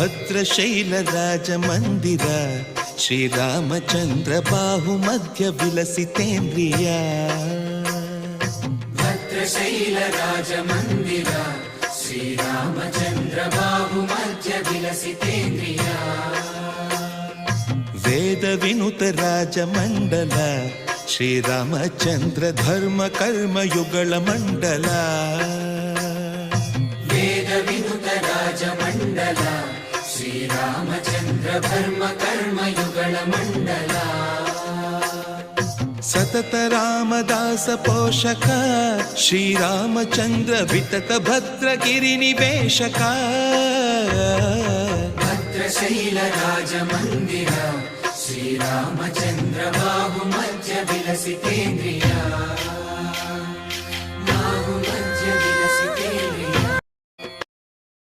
ಭದ್ರಶೈಲ ರಾಜ ಮಂದಿರ ಶ್ರೀರಾಮಚಂದ್ರ ಬಾಹು ಮಧ್ಯ ವಿಲಸಿತೇಂದ್ರಿಯ ಭದ್ರಶೈಲ ರಾಜ ಮಂದಿರ ಶ್ರೀರಾಮಚಂದ್ರ ಬಾಹು ಮಧ್ಯ ವಿಲಸಿತೇಂದ್ರಿಯ ವೇದ ವಿನುತ ರಾಜ ಮಂಡಲ ಶ್ರೀರಾಮಚಂದ್ರ ಧರ್ಮ ಕರ್ಮ ಯುಗಳ ಮಂಡಲ ವೇದ ವಿನುತ ರಾಜ ಮಂಡಲ ಶ್ರೀರಾಮಚಂದ್ರ ಧರ್ಮ ಕರ್ಮ ಯುಗಳ ಮಂಡಲ ಸತತ ರಾಮದಾಸ ಪೋಷಕ ಶ್ರೀರಾಮಚಂದ್ರ ವಿತತ ಭದ್ರಗಿರಿ ನಿವೇಶಕ ಭದ್ರಶೈಲ ರಾಜ ಮಂದಿರ ಶ್ರೀರಾಮಚಂದ್ರ ಬಾಹು ಮಧ್ಯ ವಿಲಸಿತೇಂದ್ರಿಯ